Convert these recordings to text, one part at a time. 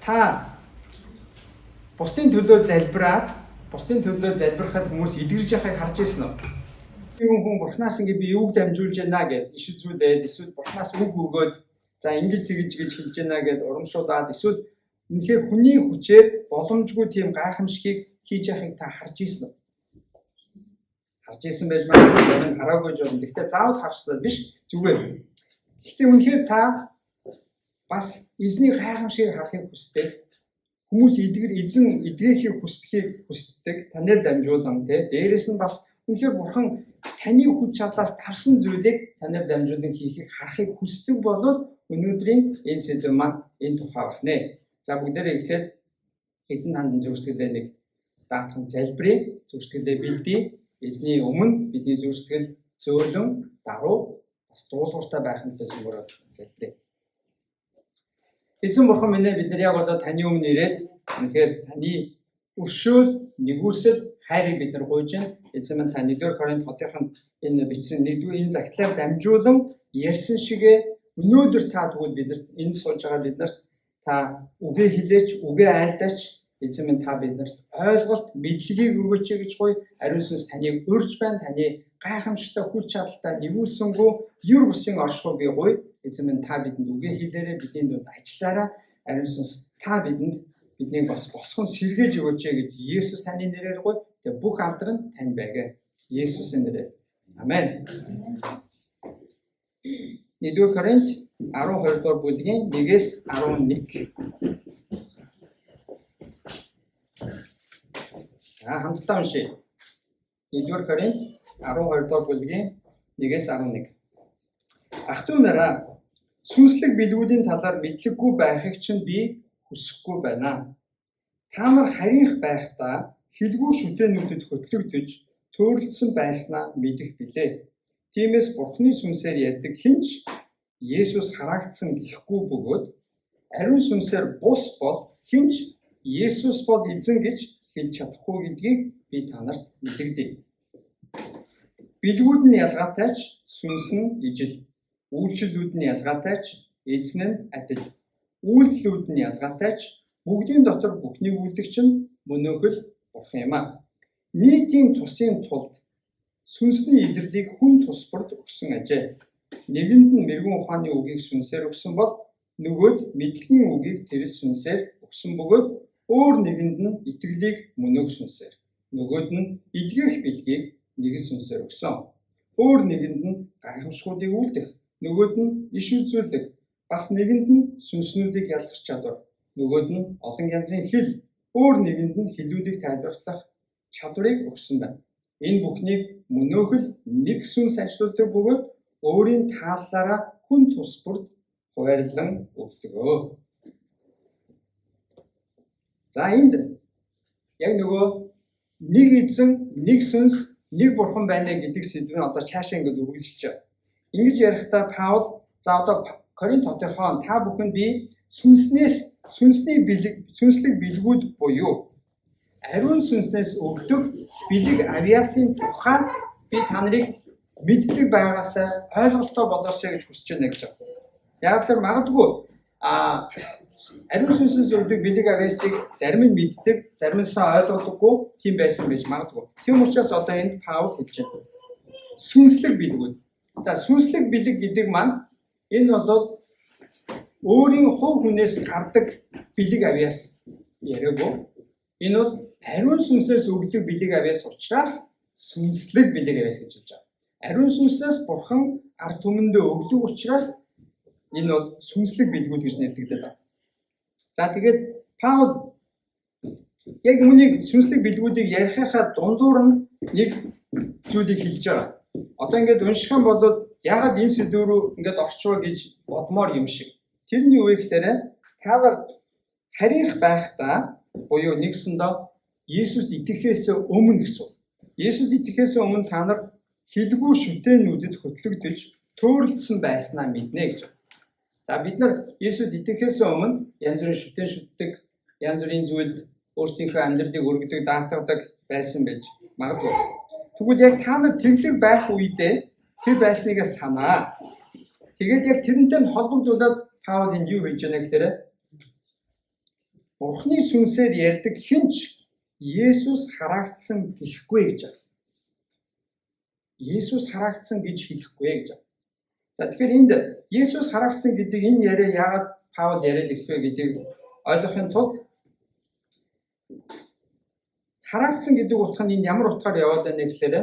та бусдын төлөө залбирахад хүмүүс эдгэрж яхахыг харж ирсэн үү? Хүн бурхнаас ингэ би юуг дамжуулж байна гэд иш үзүүлээд эсвэл бурхнаас үг өгөөд за ингэж тэгж хэлж байна гэд урамшуулад эсвэл үнэхээр хүний хүчээр боломжгүй тийм гайхамшигыг хийж яхахыг та харж ирсэн үү? Харж ирсэн байж магадгүй хараагүй жоо. Гэхдээ заавал харахстай биш зүгээр. Гэхдээ үнэхээр та бас эзний гайхамшигыг харахыг хүсдэг. Хүмүүс эзэн эдгэхийг хүсдэг. Танаар дамжуулан тэ. Дээрээс нь бас үнэхээр бурхан таны хүч чадлаас тавсан зүйлийг танаар дамжуулан хийхийг харахыг хүсдэг бол өнөөдрийн энэ сэдв маань энэ тухай байна. За бүгдээрээ эхлээд эзэн хандан зөвсгөлөө нэг даатхан залбирая. Зөвсгөлөө бэлдээ. Эзний өмнө бидний зөвсгөл зөөлөн даруй бас дуулууртай байх нь зөвхөн залбирая. Эзэн бурхан минь бид нар яг одоо таны өмнө ирээд үнэхээр таны өршөөл, нэгүсэл, хайрыг бид нар гуйж байна. Эзэн минь та 1-р Коринт хотынханд энэ бичсэн 1-р энэ загтлаар дамжуулан ярьсан шигээ өнөөдөр та тэгвэл бидэрт энэ сууж байгаа биднэрт та үгээ хэлээч, үгээ айлдаач. Эзэн минь та биднэрт ойлголт, мэдлэгийг өгөөч гэж гуй. Ариун сүнс таныг урьж байна. Таны гайхамшигтай хүч чадалтай нэгүсэнгүү юр бусын оршихуйг гуй. Эзэн минь та бидэнд үгээ хэлээрэй, бидний дунд ажиллаарай. Ариун сүнс та биднийг бас босгон сэргээж өгөөч гэж Есүс таны нэрээр гуй. Тэгээ бүх алдар нь тань байгээ. Есүсийн нэрээр. Амен. 1-р Коринт 12 дугаар бүлгийн 1-ээс 11. Хамтдаа уншъя. 1-р Коринт 12 дугаар бүлгийн 1-ээс 11. Ах トゥ нараа сүнслэг билгүүдийн талаар мэдлэггүй байхыг чинь би хүсэхгүй байна. Та нар харийнх байхдаа хэлгүй шүтээнүүдэд хөтлөгдөж төөрөлдсөн байснаа мэдэх билээ. Тиймээс Бурхны сүнсээр ярьдаг хинч Есүс хараагдсан гэхгүй бөгөөд ариун сүнсээр бус бол хинч Есүс бол эзэн гэж хэлж чадахгүй гэдгийг би та нарт мэдэгдэе. Билгүүд нь ялгаатай ч сүнс нь ижил. Үйлчлүүд нь ялгаатай ч эзэн нь адил. Үйлдэлүүд нь ялгаатай ч бүгдийн дотор бүхнийг үлдэгч нь мөнөөхөл бурхан юм а. Нийтийн тусын тулд сүнсний илэрлийг хүн тусбарт өгсөн ажээ. Нэгэнд нь мэрэгэн ухааны үгийг сүнсээр өгсөн бол нөгөөд мэдлэгийн үгийг тэрс сүнсээр өгсөн бөгөөд өөр нэгэнд нь итгэлийг мөнөөх сүнсээр, нөгөөд нь эдгэх бэлгийг нэгэн сүнсээр өгсөн. Өөр нэгэнд нь гайхамшгуудыг үлдэх, нөгөөд нь иш үзүүлдэг, бас нэгэнд нь сүнснүүдийг ялгах чадвар, нөгөөд нь олон янзын хэл, өөр нэгэнд нь хэлүүдийг тайлбарлах чадварыг өгсөн байна. Энэ бүхнийг мөнөөхөл нэг сүнс ажилуулдаг бөгөөд өөрийн тааллаараа хүн тусбарт хуваарлан өгдөгөө. За энд яг нөгөө нэг эзэн, нэг сүнс, нэг бурхан байна гэдэг сэдвийг одоо цаашаа ингэж үргэлжилж байгаа. Ингэж ярихдаа Паул за одоо Коринт хотынхон та бүхэн би сүнслэг билгүүд буюу ариун сүнснээс өгдөг бэлэг авиасын тухай би та нарыг мэддэг байгаасаа ойлголттой болоосэй гэж хүсэж байна гэж байна. Яг л магадгүй ариун сүнснээс өгдөг бэлэг авиасыг зарим нь мэддэг, зарим нь ойлгодоггүй тийм байсан байж магадгүй. Тийм учраас одоо энд Паул хэлж байна. Сүнслэг бэлгүүд. За сүнслэг бэлэг гэдэг маань энэ бол өөрийн хувь хүнээс гардаг бэлэг авиас яриаггүй. Энэ бол ариун сүнсээс өгдөг бэлэг авиас учраас сүнслэг бэлэг авиас гэж хэлж байгаа. Ариун сүнснээс бурхан ард түмэндээ өгдөг учраас энэ бол сүнслэг бэлгүүд гэж нэрлэгдэж байна. За тэгээд Паул яг үүнийг сүнслэг бэлгүүдийг ярихынхаа дундуур нь нэг зүйлийг хэлж байгаа. Одоо ингээд унших юм бол ягаад энэ сэдв рүү ингээд орчвоо гэж бодмоор юм шиг. Тэрний үе гэхээр та нар харийнх байхдаа буюу нэгсэндээ Есүст итгэхээс өмнө гэсэн. Есүст итгэхээс өмнө та нар хэлгүй шүтээнүүдэд хөтлөгдөж төөрөлдсөн байснаа мэднэ гэж. За бид нар Есүст итгэхээс өмнө янз бүрийн шүтэн шүтдэг, янз бүрийн зүйлд өөрсдийнхөө амьдралыг өргөдөг, даатгадаг байсан байж магадгүй. Тэгвэл яг та нар тэглэг байх үедээ тэр байсныг санаа. Тэгээд яг тэрнтэй холбогдуулаад Паул энэ юу хийж байна гэхээр Бурхны сүнсээр ярьдаг хинч Есүс хараагдсан гэхгүй гэж байна. Есүс хараагдсан гэж хэлэхгүй гэж байна. За тэгэхээр энд Есүс хараагдсан гэдэг энэ яриа яагаад Паул яриад ирэх вэ гэдгийг ойлгохын тулд хараагдсан гэдэг утга нь энэ ямар утгаар яваад байна гэхээр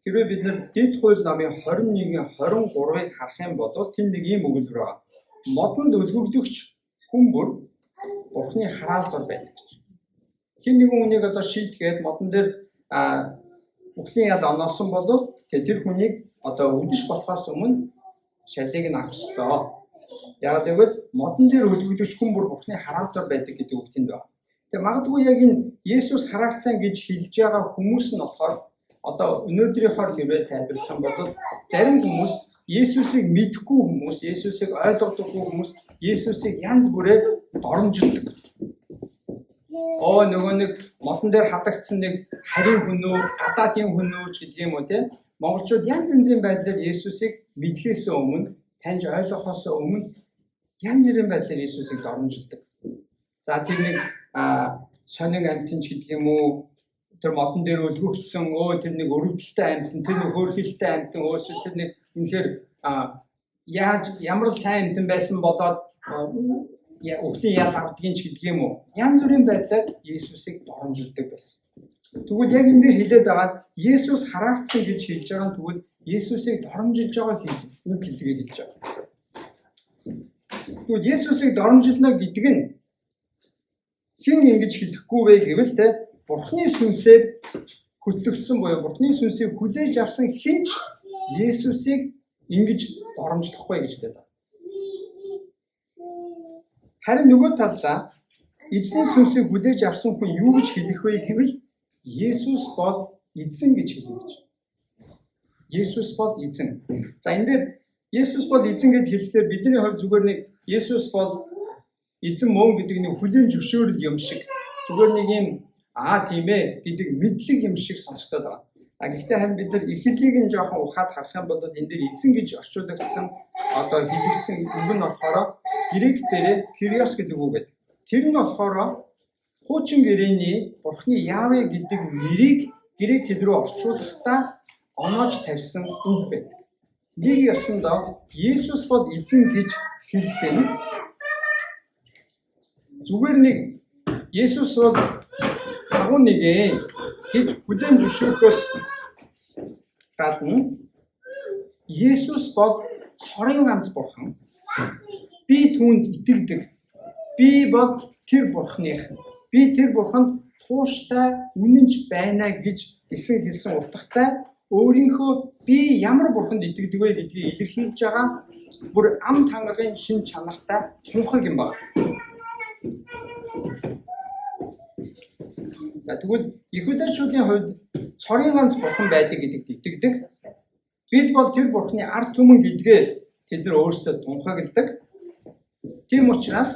хэрвээ бид нар Дэд хууль намын 21-ийн 23-ыг харах юм бол тэнд нэг ийм өгүүлбэр байна. Модонд өлгөгдөгч хүн бүр Бурхны хараалдор байдаг гэж. Хин нэгэн хүнийг одоо шийдгээд модон дээр үхлийн яд оноосон бол тэр хүнийг одоо үдэш болохоос өмнө шалыг нь авах ёстой. Яг тэгвэл модон дээр өлгөгдөгч хүн бүр Бурхны хараалдор байдаг гэдэг үг тэнд байна. Тэгээ магадгүй яг энэ Есүс хараагдсан гэж хэлж байгаа хүмүүс нь болохоор одоо өнөөдрийнхоор хэрвээ тайлбарлах юм бол зарим хүмүүс Есүсийг мэдхгүй хүмүүс, Есүсийг ойлгодоггүй хүмүүс Есүсийг янз бүрээр доромжилдог. Нөгөө нэг модон дээр хадагдсан нэг харийн хүн үү, гадаадын хүн үү гэдэг юм уу те. Монголчууд янз янзын байдлаар Есүсийг мэдхээс өмнө, таньж ойлгохоос өмнө янз бүрийн байдлаар Есүсийг доромжилдог. За тэр нэг сонин амьтанч гэдэг юм уу, тэр модон дээр өлгөгдсөн, тэр нэг өрөвдөлтэй амьтан, тэр нэг хөөрхилтэй амьтан, тэр нэг үнэхээр ямар сайн амьтан байсан болоод үхлийн ял авдгийн ч гэдэг юм уу. Янз бүрийн байдлаар Есүсийг доромжилдог байсан. Тэгвэл яг энэ дээр хэлээд байгаа Есүс хараагдсан гэж хэлж байгаа нь тэгвэл Есүсийг доромжилж байгаа үг хэлгээд хэлж байгаа. Тэгвэл Есүсийг доромжилно гэдэг нь хин ингэж хэлэхгүй вэ гэвэл те Бурхны сүнсээр хөтлөгдсөн буюу Бурхны сүнсийг хүлээж авсан хинч Есүсийг ингэж доромжлохгүй гэж хэлдэг. Харин нөгөө талдаа эзний сүнсийг хүлээж авсан хүн юу гэж хэлэх вэ гэвэл Есүс бол эзэн гэж хэлнэ гэж. Есүс бол эзэн. За энэ дээр Есүс бол эзэн гэж хэлэхдээ бидний хувьд зүгээр нэг Есүс бол эзэн мөн гэдэг нэг хүлээн зөвшөөрөл юм шиг зүгээр нэг юм тийм ээ гэдэг мэдлэг юм шиг сонсогдоод байна. Гэхдээ харин бид нар эхлэлийг нь жоохон ухаад харах юм бол энэ дээр эзэн гэж орчуулагдсан одоо хэлэгдсэн үг нь болохоор грек дээр Kyrios гэдэг үг байдаг. Тэр нь болохоор хуучин гэрээний Бурхны Яве гэдэг нэрийг грек хэл рүү орчуулахдаа оноож тавьсан үг байдаг. Нэг ёсондоо Есүс бол эзэн гэж хэлдэг нь зүгээр нэг Есүс бол агуу нэгэн гэж хүлээн зөвшөөрөхөөс гадна Есүс бол цорын ганц бурхан. Би түүнд итгэдэг. Би бол тэр бурхных. Би тэр бурханд тууштай үнэнч байна гэж хэлсэн утгатай өөрийнхөө би ямар бурханд итгэдэг вэ гэдгийг илэрхийлж байгаа бүр ам тангаргийн шин чанартай тунхаг юм байна. Тэгвэл Иудачуудын хувьд цорын ганц бурхан байдаг гэдэгт итгэдэг. Бид бол тэр бурханы ард түмэн гэдгээ тэд нар өөрсдөө тунхагладаг. Тийм учраас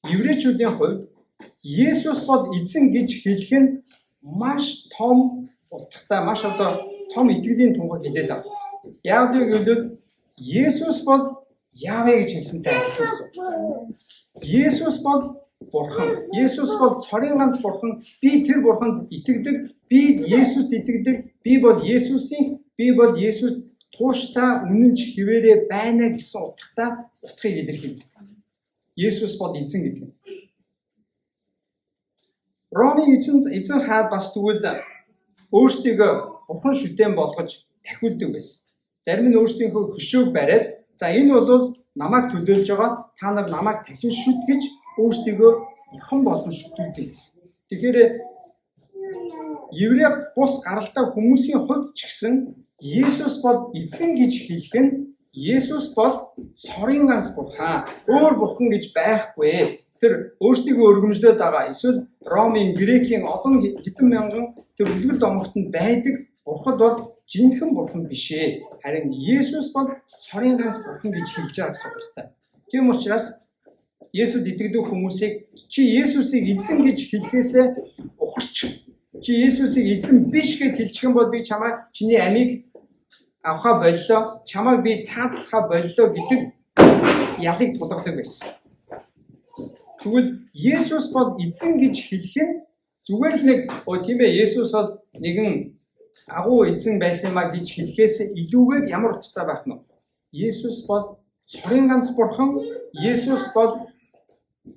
еврейчүүдийн хувьд Есүс бол эзэн гэж хэлэх нь маш том утгатай, маш одоо том итгэлийн тунхаг хэлээд байна. Яг гэвэл Есүс бол Яве гэж хэлсэнтэй адилхан. Есүс бол бурхан. Есүс бол цорын ганц бурхан. Би тэр бурханд итгэдэг. Би Есүст итгэдэг. Би бол Есүс тууштай үнэнч хിവэрэ байна гэсэн утгыг илэрхийлдэг. Есүс бол эзэн гэдэг нь. Ромын эзэн хаад бас тэгвэл өөрсдийгөө бурхан шүтэн болгож тахиулдаг байсан. Зарим нь өөрсдийнхөө хөшөөг бариад за энэ бол намайг төлөөлж байгаа. Та нар намайг дахин шүт гэж өөрсдийгөө бурхан болгон шүтүүлдэг гэсэн. Тэгэхээр еврей бус гаралтай хүмүүсийн хувьд ч гэсэн Есүс бол эзэн гэж хэлэх нь Есүс бол цорын ганц бурхан. Өөр бурхан гэж байхгүй. Тэр өөрсдийгөө өргөмжлөд байгаа. Эсвэл Ромын, Грекийн олон хэдэн мянган тэр үлгэр домогтод байдаг бурхан бол жинхэнэ бурхан биш ээ. Харин Есүс бол цорын ганц бурхан гэж хэлж байгаа гэсэн утгатай. Тийм учраас Есүс итгэдэг хүмүүсийг чи Есүсийг эзэн гэж хэлэхээсээ ухарч. Чи Есүсийг эзэн биш гэж хэлчих юм бол би чамайг чиний амийг авахаа боллоо. Чамайг би цаазлахаа боллоо гэдэг ялыг тулгардаг байсан. Тэгвэл Есүс бол эзэн гэж хэлэх нь зүгээр л нэг тийм ээ Есүс бол нэгэн агуу эзэн байсан маа гэж хэлэхээс илүүгээр ямар утгатай байх нь вэ? Есүс бол цорын ганц бурхан. Есүс бол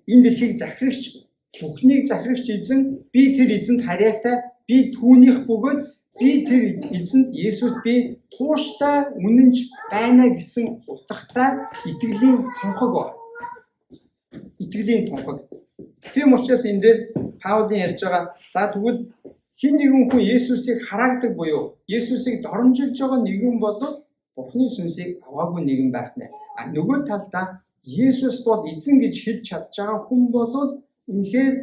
энэ дэлхийг захирагч, бүхнийг захирагч эзэн. Би тэр эзэнд хараатай, би түүнийх бөгөөд би тэр эзэнд Есүс би тууштай үнэнч байна гэсэн утгатай итгэлийн тунхаг ба. Итгэлийн тунхаг. Тийм учраас энэ дээр Паулийн ярьж байгаа за тэгвэл хин нэгэн хүн Есүсийг хараагдаг буюу Есүсийг доромжилж байгаа нэгэн бол Бурхны сүнсийг аваагүй нэгэн байх нэ. А нөгөө талдаа Есүс бол эзэн гэж хэлж чадж байгаа хүн бол үнэхээр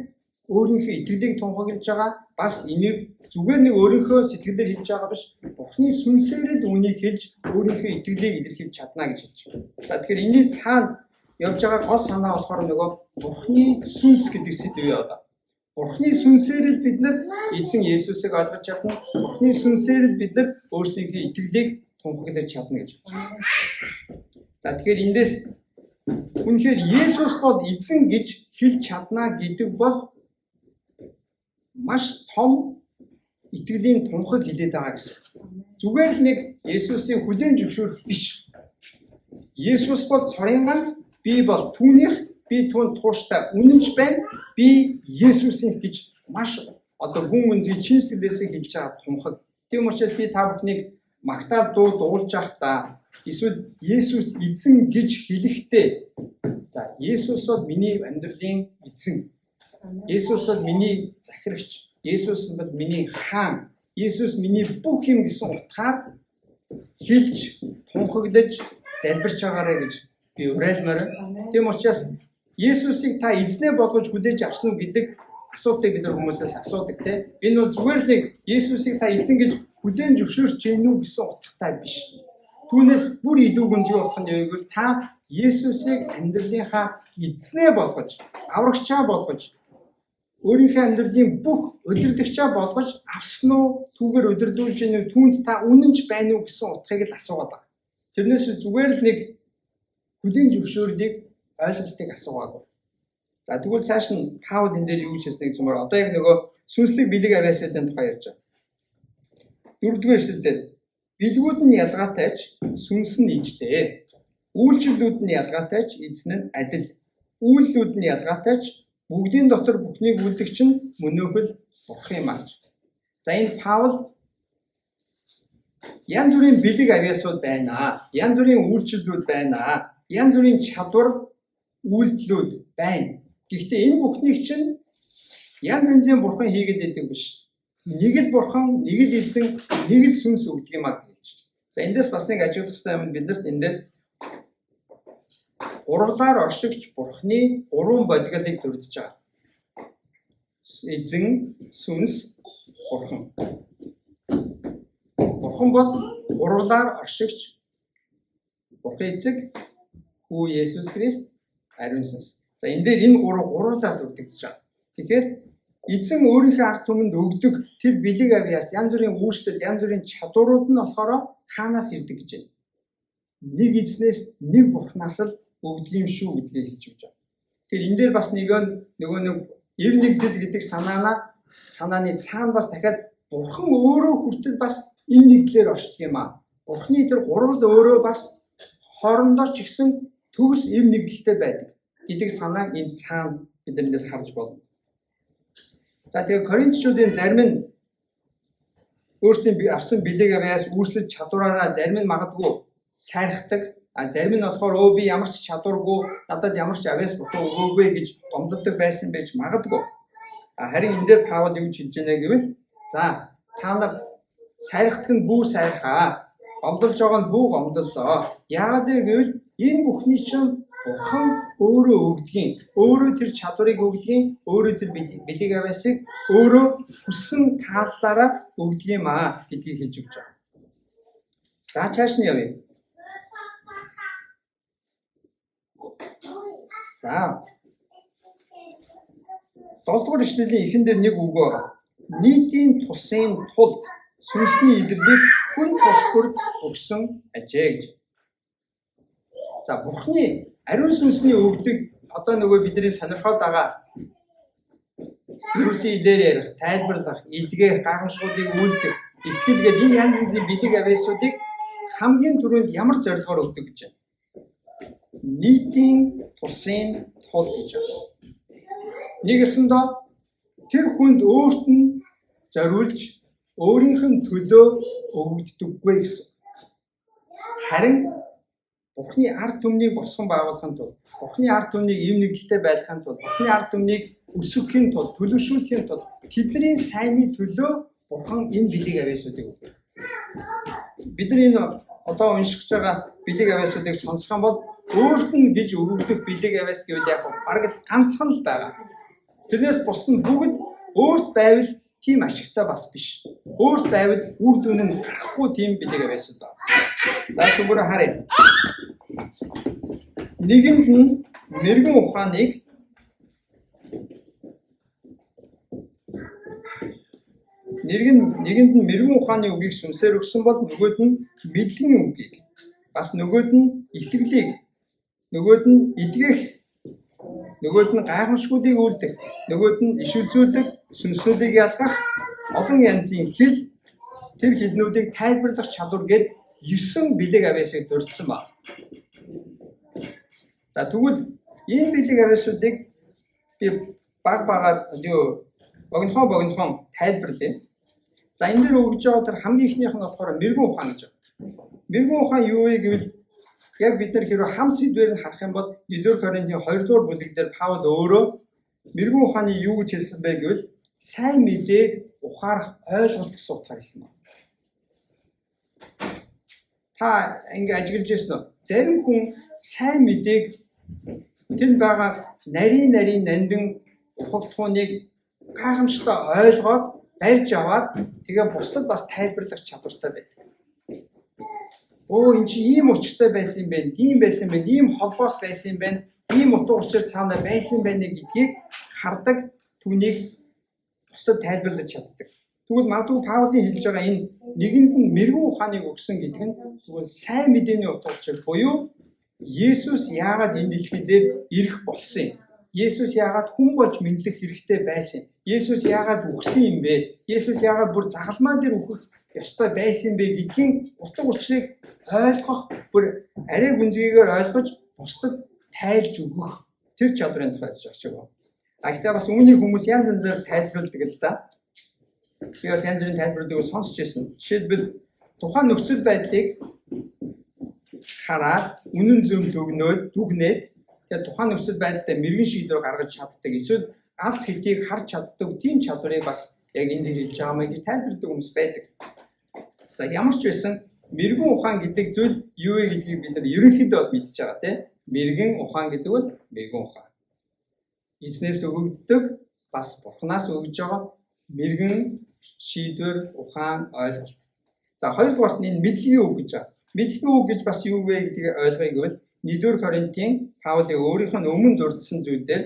өөрийнхөө итгэлийг тунхаглаж байгаа. Бас энийг зүгээр нэг өөрийнхөө сэтгэлээр хэлж байгаа биш. Бурхны сүнсээр л үнийг хэлж өөрийнхөө итгэлийг илэрхийлж чадна гэж хэлж байна. За тэгэхээр энэний цаана явж байгаа гол санаа болохоор нөгөө Бурхны сүнс гэдэг сэдв юу одоо. Бурхны сүнсээр л бид нар эзэн Есүсийг ойлгож чадна. Бурхны сүнсээр л бид нар өөрсдийнхөө итгэлийг тунхаглаж чадна гэж байна. За тэгэхээр эндээс үнэхээр Есүс бол эзэн гэж хэлж чадна гэдэг бол маш том итгэлийн тунхаг хэлээд байгаа гэсэн. Зүгээр л нэг Есүсийн хүлээн зөвшөөрөх биш. Есүс бол цорын ганц, би бол түүнийх, би түүнд тууштай үнэнч байна. Би Есүсийн гэж маш хүн үнзий чин сэтгэлээсээ хэлж байгаа тунхаг. Тийм учраас би та бүхнийг магтаал дуу дуулж байхдаа эсвэл Есүс эзэн гэж хэлэхдээ за Есүс бол миний амьдралын эзэн. Есүс бол миний захирагч. Есүс бол миний хаан. Есүс миний бүх юм гэсэн утгаар хэлж, тунхаглаж, залбирч байгаарэ гэж би уриалмаар. Тийм учраас Есүсийг та эзнээ болгож хүлээж авсан уу гэдэг асуултыг бид нар хүмүүсээс асуудаг тийм. Энэ бол зүгээр л нэг Есүсийг та эзэн гэж хүлээн зөвшөөрч гэнэ үү гэсэн утгатай биш. Түүнээс бүр илүү гүнзгий болох нь юу гэвэл та Есүсийг амьдралынхаа эзнээ болгож, аврагчаа болгож, өөрийнхөө амьдралын бүх удирдагчаа болгож авсан уу, түүгээр удирдуулж гэнэ үү, түүнд та үнэнч байна уу гэсэн утгыг л асуугаад байна. Тэрнээс зүгээр л нэг хүлээн зөвшөөрлийг ойлголтыг асуугаагүй. За тэгвэл цааш нь Паул энэ дээр юу гэж хэлснийг зумаар одоо яг нөгөө сүнслэг бэлэг авиасуудын тухай ярьж байгаа. 4-р эшлэлдэр бэлгүүд нь ялгаатай ч сүнс нь ижтэй. Үйлчлүүд нь ялгаатай ч эзэн нь адил. Үйллүүд нь ялгаатай ч бүгдийн дотор бүхнийг үлдэгч нь мөнөөхөл бурхан юм аа. За энэ Паул янз бүрийн бэлэг авиасууд байна. Янз бүрийн үйлчлүүд байна. Янз бүрийн чадвар үйлдэлүүд байна. Гэхдээ энэ бүхнийг чинь янз янзын бурхан хийгээд байдаг биш. Нэг л бурхан, нэг л эзэн, нэг л сүнс өгдөг юм аа гэж. За эндээс бас нэг ажиглах хэрэгтэй юм биднэрт энэ дээр гурвлаар оршигч бурхны гурван бодгалыг дурдж байгаа. Эзэн, сүнс, бурхан. Бурхан бол гурвлаар оршигч бурхан эцэг, хүү Есүс Христ, ариун сүнс. За энэ дээр энэ гурвлаар дурдж байгаа. Тэгэхээр эзэн өөрийнхөө ард түмэнд өгдөг тэр бэлэг авиас янз бүрийн үйлчлэл, янз бүрийн чадварууд нь болохоор хаанаас ирдэг гэж байна. Нэг эзнээс, нэг бурхнаас л өгдөг юм шүү гэдгийг хэлж өгч байгаа. Тэгэхээр энэ дээр бас нөгөө нэг эр нэгдэл гэдэг санааны цаана бас дахиад бурхан өөрөө хүртэл бас энэ нэгдлэр оршдог юм аа. Бурханы тэр гурвал өөрөө бас хоорондоо ч ихсэн төгс эв нэгдэлтэй байдаг гэдэг санааг энэ цаана биднээс харж болно. За тэгээ Коринтчуудын зарим нь өөрсдийн авсан бэлэг авиас үйлчлэл чадвараараа зарим нь магадгүй сайрхдаг. Зарим нь болохоор би ямар ч чадваргүй, надад ямар ч авиас бутуу өгөөгүй гэж гомддог байсан байж магадгүй. Харин энэ дээр Паул юу хэлж байна гэвэл за та нар сайрхдаг нь бүү сайрхаа. Гомдолж байгаа нь бүү гомдлоо. Яагаад гэвэл энэ бүхний чинь бурхан өөрөө өгдгийн, өөрөө тэр чадварыг өгдгийн, өөрөө тэр бэлэг авиасыг өөрөө хүссэн тааллаараа өгдөг юм аа гэдгийг хэлж өгч байгаа. За цааш нь явъя. За 7-р эшлэлийн эхэндэр нэг үг байна. Нийтийн тусын тулд сүнсний илэрлийг хүн тусгар өгсөн ажээ гэж. За бурхны Ариун сүнсний өгдөг одоо нөгөө бидний сонирхоод байгаа Юусын илээр ярих, тайлбарлах, эдгэх, гайхамшгуудыг үйлдэх, итгэл гэдэг энэ янз бүрийн бэлэг авьяасуудыг хамгийн түрүүнд ямар зорилгоор өгдөг гэж байна? Нийтийн тусын тул гэж байна. Нэгэсэндээ тэр хүнд өөрт нь зориулж өөрийнх нь төлөө өгөгддөггүй гэсэн. Харин Бурхны ард түмнийг босгон байгуулахын тулд, Бурхны ард түмнийг эв нэгдэлтэй байлгахын тулд, Бурхны ард түмнийг өсгөхийн тулд, төлөвшүүлэхийн тулд тэдний сайнны төлөө Бурхан энэ бэлэг авьяасуудыг өгдөг. Бид нар энэ одоо уншиж байгаа бэлэг авьяасуудыг сонсох юм бол өөрт нь гэж өгөгдөх бэлэг авьяас гэвэл яг бараг л ганцхан л байгаа. Тэрнээс бус нь бүгд өөрт байвал тийм ашигтай бас биш. Өөрт байвал үр дүн нь гарахгүй тийм бэлэг авьяасууд байна. За зүгээр харъя. Нэгэнд нь мэрэгэн ухааныг нэгэнд нь мэрэгэн ухааны үгийг сүнсээр өгсөн бол нөгөөд нь мэдлэгийн үгийг бас нөгөөд нь итгэлийг нөгөөд нь эдгэх нөгөөд нь гайхамшгуудыг үйлдэх нөгөөд нь иш үзүүлдэг сүнслүүдийг ялгах олон янзын хэл тэр хэлнүүдийг тайлбарлах чадвар гээд 9 бэлэг авьяасыг дурдсан ба. За тэгвэл энэ бэлэг авьяасуудыг би багаар богинохон тайлбарлая. За энэ дээр өгж байгаа тэр хамгийн ихнийх нь болохоор мэрэгэн ухаан гэж байна. Мэрэгэн ухаан юу вэ гэвэл яг бид нар хэрвээ хам сэдвээр нь харах юм бол 1-р Коринтын 2-р бүлэг дээр Паул өөрөө мэрэгэн ухааны юу гэж хэлсэн бэ гэвэл сайн мэдээг ухаарах ойлголт гэсэн утгаар хэлсэн байна. Та ингэ ажиглаж ирсэн үү? Зарим хүн сайн мэдээг тэнд байгаа нарийн нандин ухагтхууныг гайхамшигтай ойлгоод барьж аваад тэгээ бусдад бас тайлбарлах чадвартай байдаг. Оо энэ чи ийм учиртай байсан юм байна, ийм байсан юм байна, ийм холбоос байсан юм байна, ийм утга учир цаана байсан байна гэдгийг хардаг, түүнийг бусдад тайлбарлаж чаддаг. Тэгвэл магадгүй Паулын хэлж байгаа энэ нэгэнд нь мэрэгэн ухааныг өгсөн гэдэг нь тэгвэл сайн мэдээний утга учир буюу Есүс яагаад энэ дэлхий дээр ирэх болсон юм? Есүс яагаад хүн болж мэдлэх хэрэгтэй байсан юм? Есүс яагаад үхсэн юм бэ? Есүс яагаад бүр загалмаа дээр үхэх ёстой байсан юм бэ гэдгийн утга учирыг ойлгох, бүр арай гүнзгийгээр ойлгож бусдад тайлж өгөх тэр чадрын тухай ярьж байгаа. А гэхдээ бас үүнийг хүмүүс янз янзаар тайлбарладаг л да. Би бас янз бүрийн тайлбаруудыг сонсч байсан. Жишээлбэл тухайн нөхцөл байдлыг хараад үнэн зөв дүгнээд тэгээд тухайн нөхцөл байдлаа мэрэгэн шийдвэр гаргаж чаддаг. Эсвэл алс хэдийг харж чаддаг тийм чадварыг бас яг энэ дээр хэлж байгаа мэй гэж тайлбарладаг хүмүүс байдаг. За ямар ч байсан мэрэгэн ухаан гэдэг зүйл юу вэ гэдгийг бид нар ерөнхийдөө бол мэдчихэж байгаа тийм. Мэрэгэн ухаан гэдэг бол мэрэгэн ухаан. Эзнээс өгөгддөг бас Бурханаас өгж байгаа мэрэгэн шийдвэр ухаан ойлголт. За хоёрдугаарт энэ мэдлэгийн үг гэж байна. Мэдлэгийн үг гэж бас юу вэ гэдгийг ойлгоё гэвэл 1-р Коринтын Паулын өөрийнх нь өмнө дурдсан зүйлээр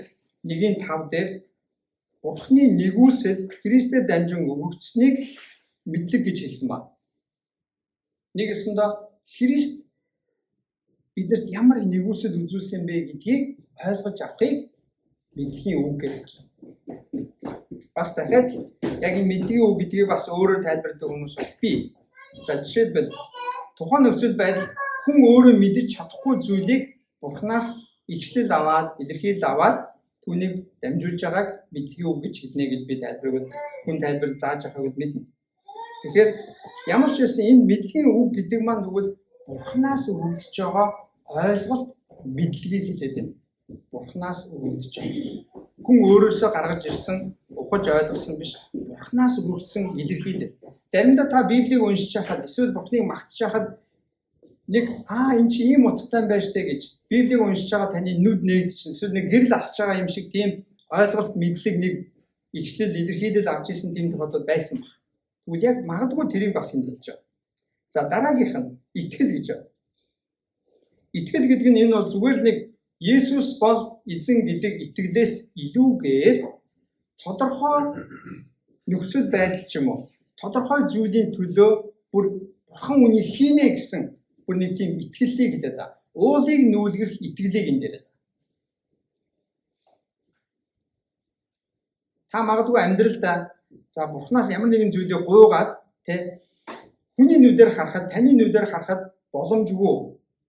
1:5 дээр Бурхны нэгүсэл Христээр дамжин өгөгдсөнийг мэдлэг гэж хэлсэн байна. Нэгэсэндээ Христ биднэрт ямар нэгүсэл үзүүлсэн бэ гэдгийг ойлгож авахыг мэдлэгийн үг гэдэг. Бас дахиад яг энэ мэдлэгийн үг гэдгийг бас өөрөөр тайлбарладаг хүмүүс бас бий. За жишээлбэл тухайн нөхцөл байдал хүн өөрөө мэдэж чадахгүй зүйлийг Бурханаас ичлэл аваад, илэрхийлэл аваад түүнийг дамжуулж байгааг мэдлэгийн үг гэж хэлнэ гэж би тайлбарвал хүн тайлбар зааж авахыг мэднэ. Тэгэхээр ямар ч байсан энэ мэдлэгийн үг гэдэг маань тэгвэл Бурханаас өгөгдөж байгаа ойлголт мэдлэгийг хэлээд байна. Бурханаас өгөгдөж байгаа. Хүн өөрөөсөө гаргаж ирсэн, ухаж ойлгосон биш. Бурханаас өгөгдсөн илэрхийлэл. Заримдаа та Библийг уншиж хахад эсвэл Бурханыг магтаж хахад нэг энэ чи ийм утгатай байж тээ гэж Библийг уншиж байгаа таны нүд нээгдчихсэн. Эсвэл нэг гэрэл асч байгаа юм шиг тийм ойлголт мэдлэг нэг ичлэл илэрхийлэл авч ирсэн тийм тохиолдол байсан баг. Тэгвэл яг магадгүй тэрийг бас хэмжилж байгаа. За дараагийнх нь итгэл гэж байна. Итгэл гэдэг нь энэ бол зүгээр л нэг Есүс бол эзэн гэдэг итгэлээс илүүгээр тодорхой нөхцөл байдал ч юм уу тодорхой зүйлийн төлөө бүр Бурхан үнийг хийнэ гэсэн бүр нэг тийм итгэлийг хэлээд байгаа. уулыг нүүлгэх итгэлийг энэ дээр. Та магадгүй амьдралдаа за Бурханаас ямар нэгэн зүйлийг гуйгаад хүний нүдээр харахад, таны нүдээр харахад боломжгүй,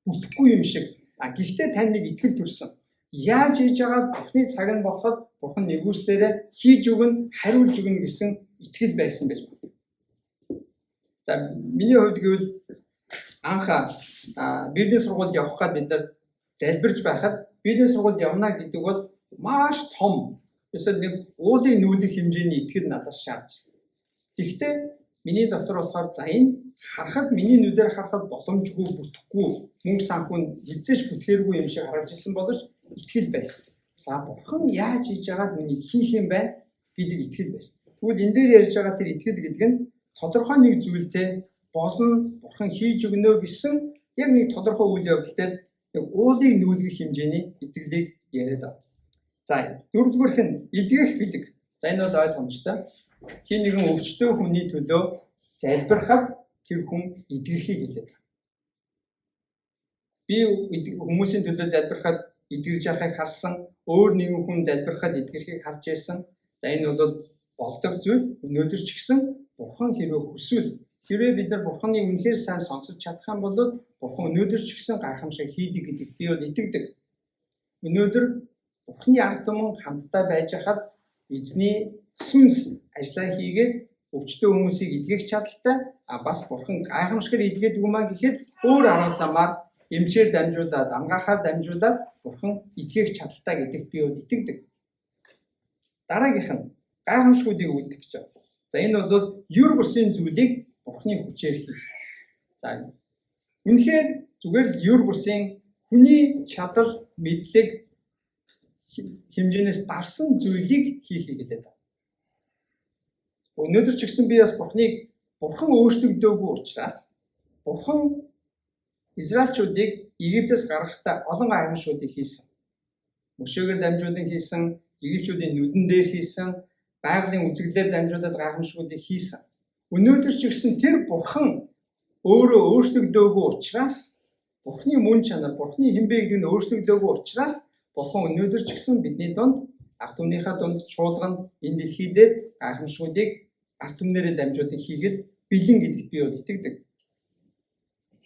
бүтэхгүй юм шиг. Гэхдээ тань нэг итгэл төрсөн. Яаж хийж байгаа Бурханы цаг нь болоход Бурхан нэгүслээрээ хийж өгнө, хариулж өгнө гэсэн итгэл байсан гэж байна. За миний хувьд гэвэл анх бизнес сургуульд явхад бид нар залбирч байхад бизнес сургуульд явна гэдэг бол маш том. Эсвэл нэг уулын нүүлэх хэмжээний итгэл надад шаардж ирсэн. Тэгэхдээ миний дотор болохоор за энэ харахад миний нүдээр харахад боломжгүй, бүтэхгүй, мөнгө санхүүнд хизээч бүтгээргүй юм шиг харагдаж ирсэн боловч итгэл байсан. За Бурхан яаж хийж байгаад миний хийх юм байна гэдэг итгэл байсан. Тэгвэл энэ дээр ярьж байгаа тэр итгэл гэдэг нь тодорхой нэг зүйлтэй болно, Бурхан хийж өгнө гэсэн яг нэг тодорхой үйл явдалтай яг уулыг нүүлгэх хэмжээний итгэлийг яриад байна. За дөрөвдүгээрх нь илгээх бэлэг. За энэ бол ойлгомжтой. Хин нэгэн өвчтөе хүний төлөө залбирахад тэр хүн идгэрхийг хэлээд байна. Би хүмүүсийн төлөө залбирахад идгэрж яхахыг харсан, өөр нэгэн хүн залбирахад идгэрхийг харж байсан. За энэ бол болдог зүйл. Өнөөдөр ч гэсэн Бурхан хэрвээ хүсвэл хэрвээ бид нар Бурханы үнэхээр сайн сонсож чадах юм бол Бурхан өнөөдөр ч гэсэн гайхамшиг хийдэг гэдэгт би бол итгэдэг. Өнөөдөр Бурханы ард түмэн хамтдаа байж хахад эзний сүнс ажиллаа хийгээд өвчтөе хүмүүсийг идгэх чадaltaй. Бас Бурхан гайхамшигэр идгээд өгмаа гэхэд өөр арга замаар эмчээр дамжуулаад, амгаахаар дамжуулаад Бурхан идгэх чадaltaй гэдэгт би бол итгэдэг. Дараагийнх нь гайхамшгуудыг үлдэх гэж байна. За энэ бол юр бусын зүйлийг Бурханы хүчээр хийх. За үнэхээр зүгээр л юр бусын хүний чадал, мэдлэг хэмжээнээс давсан зүйлийг хийхийг хэлээд байна. Өнөөдөр ч гэсэн би бас Бурхан өөрчлөгдөөгүй учраас Бурхан Израильчуудыг Египтээс гаргахдаа олон гайхамшгуудыг хийсэн. Мөшөөгөр дамжуулан хийсэн, Египтчүүдийн нүдэн дээр хийсэн, байгалийн үзэгдлээр дамжуулаад гайхамшгуудыг хийсэн. Өнөөдөр ч гэсэн тэр Бурхан өөрөө өөрчлөгдөөгүй учраас Бурханы мөн чанар, Бурханы хинбэ гэдэг нь өөрчлөгдөөгүй учраас Бурхан өнөөдөр ч гэсэн бидний дунд ард түмнийхээ дунд чуулганд энэ дэлхий дээр гайхамшгуудыг ард түмнэрээ дамжуулан хийгээд бэлэн гэдэгт би бол итгэдэг.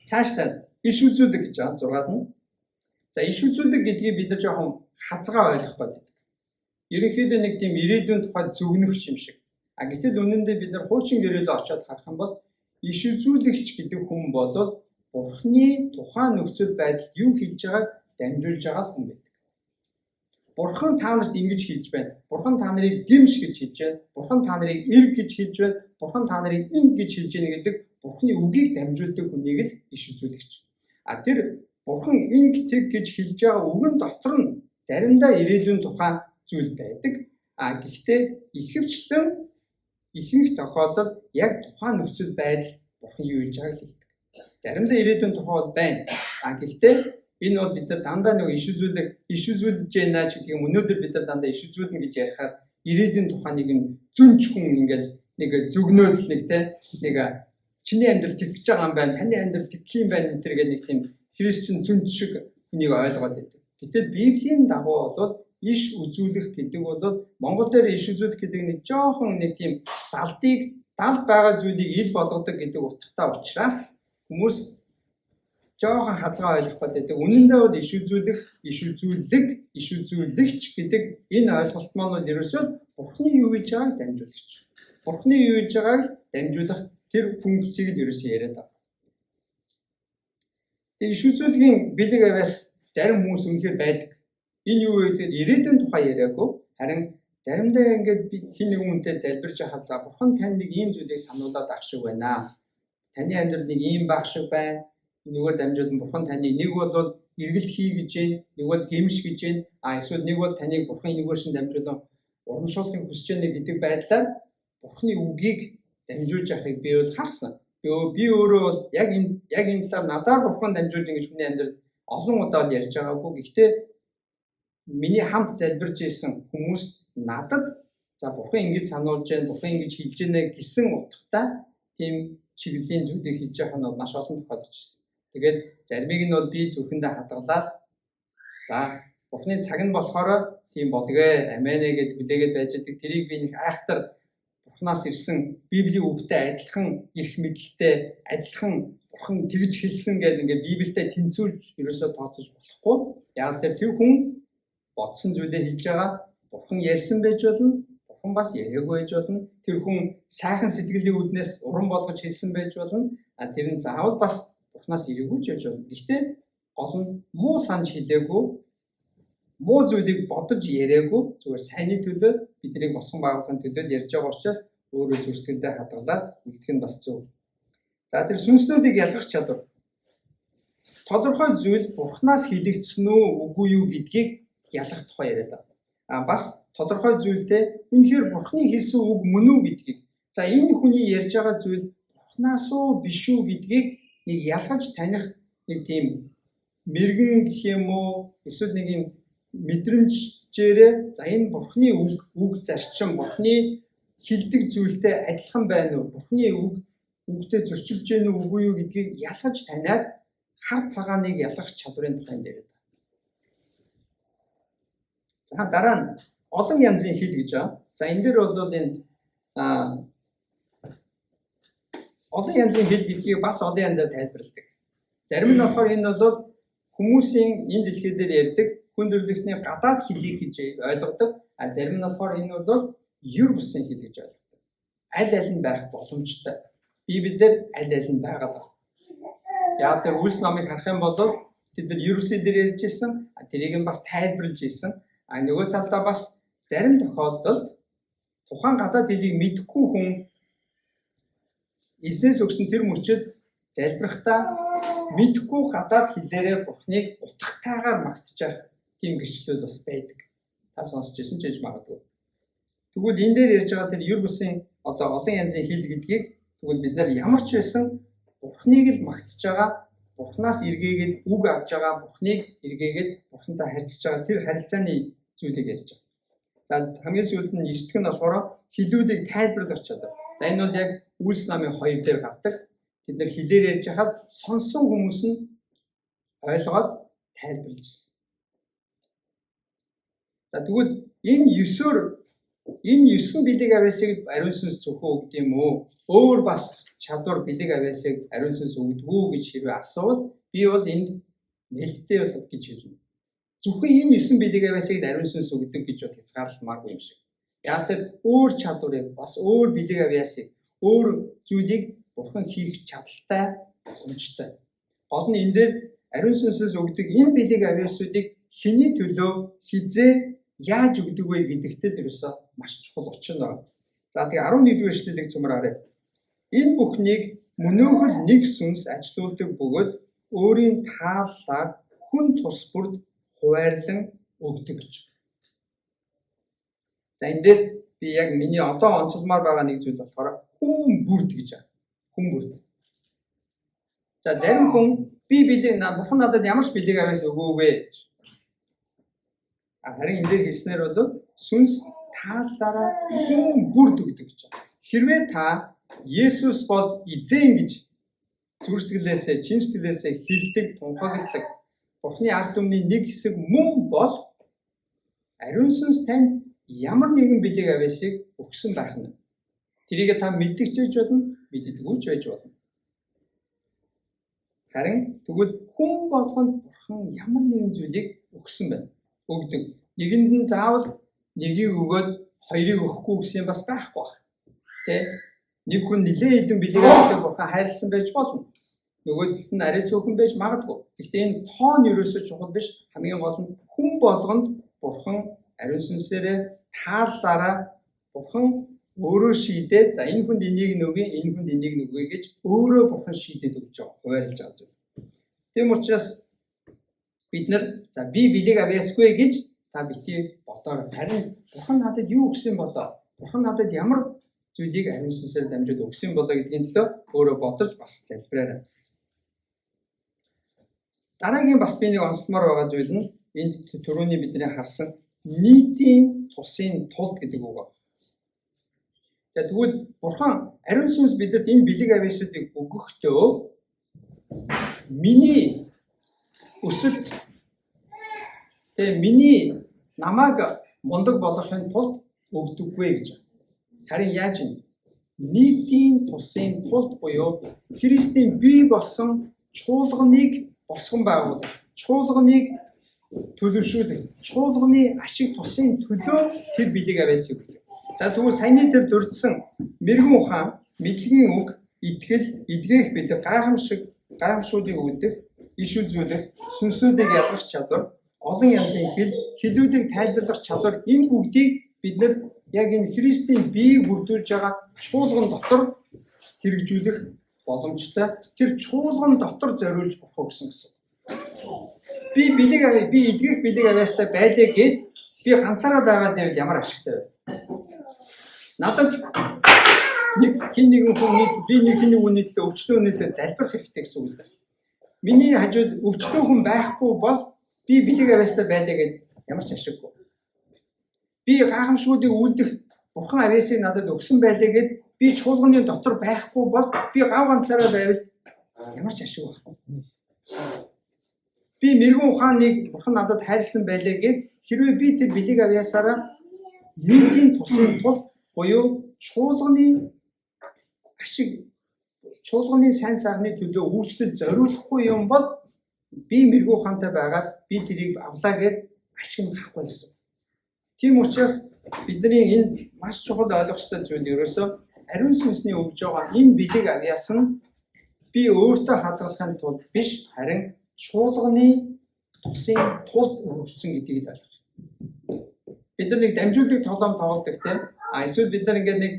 Цаашдаа иш үзүүлэг гэж байгаа 6-ад нь. За иш үзүүлэг гэдгийг бид нар жоохон хазгаа ойлгох байдаг. Ерөнхийдөө нэг тийм ирээдүйн тухай зүгнөгч юм шиг. Гэтэл үнэндээ бид нар хуучин гэрээлөө очиод харах юм бол иш үзүүлэгч гэдэг хүн бол Бурханы тухайн нөхцөл байдалд юу хийж байгааг дамжуулж байгаа хүн байдаг. Бурхан та нарт ингэж хийж байна. Бурхан та нарыг гимш гэж хийж байна. Бурхан та нарыг эрг гэж хийж байна. Бурхан та нарыг инг гэж хийж байна гэдэг Бурханы үгийг дамжуулдаг хүнийг л иш үзүүлэгч. Тэр Бурхан инг тэг гэж хэлж байгаа үгэн дотор нь заримдаа ирээдүйн тухай зүйл байдаг. Гэхдээ ихэвчлэн ихэнх тохиолдолд яг тухайн нөхцөл байдал Бурхан юу хийж байгааг хэлдэг. Заримдаа ирээдүйн тухай бол байна. Гэхдээ энэ бол бид нар дандаа нэг иш үзүүлж байна ч гэдэг юм. Өнөөдөр бид нар дандаа иш үзүүлнэ гэж ярихаар ирээдүйн тухай нэг зүнч хүн ингээл нэг зүгнөөд л нэг чиний амьдрал тэгж байгаа юм байна, таны амьдрал тэгх юм байна гэдэг нэг тийм христчин зүнч шиг хүнийг ойлгоод байдаг. Гэтэл Библийн дагуу бол иш үзүүлэх гэдэг бол Монгол дээр иш үзүүлэх гэдэг нэг жоохон нэг тийм далд байгаа зүйлийг ил болгодог гэдэг утгатай учраас хүмүүс жоохон хазгаа ойлгох байдаг. Үнэндээ бол иш үзүүлэх, иш үзүүлэгч гэдэг энэ ойлголт маань бол ерөөсөө Бурханы юу хийж байгааг дамжуулагч. Бурханы юу хийж байгааг дамжуулах тэр функцийг л ерөөсөө яриад байна. Тэгээ иш үзүүлгийн бэлэг аваас зарим хүмүүс үнэхээр байдаг. Энэ юу вэ гэхээр ирээдүйн тухай яриаггүй. Харин заримдаа ингээд хин нэг хүнтэй залбирч хахад за Бурхан тань нэг ийм зүйлийг сануулад ах шиг байна. Таны амьдрал нэг ийм байх шиг байна. Нэггээр дамжуулан Бурхан таны нэг бол эргэлт хий гэж байна, нэг бол гэмш гэж байна. Эсвэл нэг бол таныг Бурхан нэггээр шин дамжуулан урамшуулахыг хүсэж байна гэдэг байдлаар Бурханы үгийг дамжуулж явахыг би бол харсан. Би өөрөө бол яг энэ талаар надаар Бурхан дамжуулна гэж хүний амьдрал олон удаа ярьж байгаагүй. Гэхдээ миний хамт залбирж исэн хүмүүс надад за Бурхан ингэж сануулж байна, Бурхан ингэж хэлж байна гэсэн утгатай тийм чиглэлийн зүйлийг хийж явах нь маш олон тохиолдож ирсэн. Тэгээд заримыг нь бол би зүрхэндээ хадгалаад за Бурхны цаг нь болохоор тийм болгоё аминэ гэж хүлээгээд байж байгаа. Тэрийг би нэг айхтар Бурхнаас ирсэн Библийн үгтэй адилхан их мэдлэлтэй адилхан Бурхан тэгж хэлсэн гэдэг ингээд Библиэд тэнцвүүлж ерөөсөө тооцож болохгүй. Яг л тэр хүн бодсон зүйлээ хэлж байгаа. Бурхан ярьсан байж болно. Бурхан бас яриаггүй байж болно. Тэр хүн сайхан сэтгэлийн үднээс уран болгож хэлсэн байж болно. Тэр нь заавал бас Бурханаас ирээгүй ч байж болно. Гэхдээ гол нь муу санаж хэлээгүй, муу зүйлийг бодож яриаггүй, зүгээр сайнны төлөө бидний босгон байгуулахын төлөө ярьж байгаа учраас өөрөө зүрсгэндээ хадгалаад үлдэх нь бас зөв. За тэр сүнслүүдийг ялгах чадвар. Тодорхой зүйл Бурханаас хэлэгдсэн үү үгүй юу гэдгийг ялгах тухай яриад байгаа. Бас тодорхой зүйлдээ үнэхээр Бурханы хэлсэн үг мөн үү гэдгийг. За энэ хүний ярьж байгаа зүйл Бурханаас уу биш үү гэдгийг нэг ялгаж таних нэг тийм мэрэгэн гэх юм уу эсвэл нэг юм мэдрэмжээрээ за энэ Бурханы үг зарчим Бурханы хэлдэг зүйлтэй адилхан байна уу? Бурханы үгтэй зөрчилж гэнэ үү үгүй юу гэдгийг ялгаж таниад хар цагааныг ялгах чадварын тухайд яриад байна. За дараа нь олон янзын хэл гэж байна. За энэ дээр бол энэ олон янзын хэл гэдгийг бас олон янзаар тайлбарладаг. Зарим нь болохоор энэ бол хүмүүсийн энэ дэлхий дээр ярьдаг хүн төрөлхтний гадаад хэлийг гэж ойлгодог. Зарим нь болохоор энэ бол юр бусын хэл гэж ойлгодог. Аль аль нь байх боломжтой. Библиэлд аль аль нь байгаа. Яг тэр Үлс номыг харах юм бол тэд нар юр бусын дээр ярьж ирсэн. Тэрийг нь бас тайлбарлаж ирсэн. Нөгөө талдаа бас зарим тохиолдолд тухайн гадаад хэлийг мэдэхгүй хүн эзнээс өгсөн тэр мөчөд залбирахдаа мэдэхгүй гадаад хэлээрээ Бурхныг утгатайгаар магтчих тийм гэрчлүүд бас байдаг. Та сонсч ирсэн ч гэж магадгүй. Тэгвэл энэ дээр ярьж байгаа тэр юр бусын одоо олон янзын хэл гэдгийг тэгвэл бид нар ямар ч байсан Бурхныг л магтж байгаа, Бурхнаас эргээгээд үг авч байгаа, Бурхныг эргээгээд Бурхантай харьцаж байгаа тэр харилцааны зүйлийг ярьж байгаа. За хамгийн сүүлд нь 9 дэх нь болохоор хэлүүдийг тайлбарлах чадвар. За энэ бол яг Үлс намын 2 дээр гардаг. Тэд нар хэлээр ярьж хахад сонсон хүмүүс нь ойлгоод тайлбарлаж ирсэн. За тэгвэл энэ 9 бэлэг авиасыг ариун сүнс зөвхөн өгд юм уу? Өөр бас чадвар бэлэг авиасыг ариун сүнс өгдөггүй гэж хэрвээ асуувал би бол энд нээлттэй бол гэж хэлнэ. Зөвхөн энэ 9 бэлэг авиасыг ариун сүнс өгдөг гэж бол хязгаарлалмааргүй юм шиг. Яг тэр өөр чадварыг бас өөр бэлэг авиасыг өөр зүйлийг Бурхан хийх чадaltaй боломжтой. Гол нь энэ дээр ариун сүнсээс өгдөг энэ бэлэг авиасуудыг хэний төлөө хизээ яаж өгдөг вэ гэдэгт л ерөөсөө маш чухал учир байна. За тэгээ 11-р эшлэлийг цумраарай. Энэ бүхнийг мөнөөхөл нэг сүнс ажилуулдаг бөгөөд өөрийн тааллаар хүн тус бүрд хуваарлан өгдөг гэж. За энэ дээр би яг миний одоо онцлмаар байгаа нэг зүйл болохоор хүн бүрд гэж байна. Хүн бүрд. За зарим хүн би бэлэг Бурхан надад ямар ч бэлэг аваас өгөөгүй гэж. Харин энэ дээр хэлснээр бол сүнс тааллаараа хүн бүрд өгдөг гэж байна. Хэрвээ та Есүс бол эзэн гэж зүрхсгэлээсээ, чин сэтгэлээсээ хэлдэг, тунхагладаг Бурхны ард түмний нэг хэсэг мөн бол ариун сүнс танд ямар нэгэн бэлэг авиасыг өгсөн байх нь. Тэрийг та мэддэг ч байж болно, мэддэггүй ч байж болно. Харин тэгвэл хүн болгонд Бурхан ямар нэгэн зүйлийг өгсөн байна. Өгдөг. Нэгэнд нь заавал нэгийг өгөөд хоёрыг өгөхгүй гэсэн бас байхгүй баг. Тэ? Нэг хүн нэлээд хэдэн бэлэг авиасыг Бурхан хайрлсан байж болно. Нөгөөдөлд нь арай цөөхөн байж магадгүй. Гэхдээ энэ тоон ерөөсөө чухал биш. Хамгийн гол нь хүн болгонд Бурхан ариун сүнсээрээ тааллаараа Бурхан өөрөө шийдээд за энэ хүнд энийг нөгөө, энэ хүнд энийг нөгөө гэж өөрөө Бурхан шийдээд өгч байгаа. Хуваарлаж байгаа зүйл. Тийм учраас бид нар за би бэлэг авьяасгүй гэж та бити бодоо. Харин Бурхан надад юу өгсөн болоо? Бурхан надад ямар зүйлийг ариун сүнсээр дамжуулж өгсөн болоо гэдгийн төлөө өөрөө бодож бас залбираарай. Дараагийн бас би нэг онцлмоор байгаа зүйл нь энд түрүүний бидний харсан нийтийн тусын тулд гэдэг үг байна. За тэгвэл Бурхан ариун сүнс бидэнд энэ бэлэг авьяасуудыг өгөхдөө миний өсөлт миний намайг мундаг болгохын тулд өгдөггүй гэж. Харин яаж юм? Нийтийн тусын тулд буюу Христийн бий болсон чуулганыг босгон байгуулах, чуулганыг төлөвшүүлэх, чуулганы ашиг тусын төлөө тэр бидийг аваас өгдөг. За тэгвэл саяны тэр дурдсан мэрэгэн ухаан, мэдлэгийн үг, итгэл, эдгээх бид гайхамшуудыг өгдөг, иш үзүүлэх, сүнслүүдийг ялгах чадвар, олон янзын хэлүүдийг тайлбарлах чадвар, энэ бүгдийг бид нар яг энэ Христийн биеийг бүрдүүлж байгаа чуулган дотор хэрэгжүүлэх боломжтой. Тэр чуулган дотор зориулж болох гэсэн. Би эдгэх билег авьяастай байлээ гэд би ганцаараа байгаа дээр ямар ашигтай вэ? Надад хин нэгэн хүн би нэг үнэтэй өвчлөө үнэтэй залбирах хэрэгтэй гэсэн үг л. Миний хажууд өвчлөө хүн байхгүй бол би билег авьяастай байлаа гэд ямар ч ашиггүй. Би гайхамшгуудыг үлдэх бурхан авьяасыг надад өгсөн байлаа гэд би чуулганы дотор байхгүй бол би гав ганцаараа байвал ямар ч ашиг байна. Би мэрэгэн ухааныг бурхан надад хайрлсан байлаа гэд хэрвээ би тэр билег авьяасаараа нийтийн тусын тулд буюу чуулганы ашиг, чуулганы сайн сайхны төлөө үйлчлэл зориулахгүй юм бол би мэрэгэн ухаантай байгаад би тэрийг авлаа гэд ашиг авахгүй гэсэн. Тийм учраас бидний энэ маш чухал ойлгох ёстой зүйл ерөөсөө ариун сүнсний өгж байгаа энэ билег авьяас нь би өөртөө хадгалахын тулд биш, харин чуулганы тусын тулд өгсөн гэдгийг л ойлгох. Бид нар нэг дамжуулдаг тоглоом тоглодог тийм. Эсвэл бид нар ингээд нэг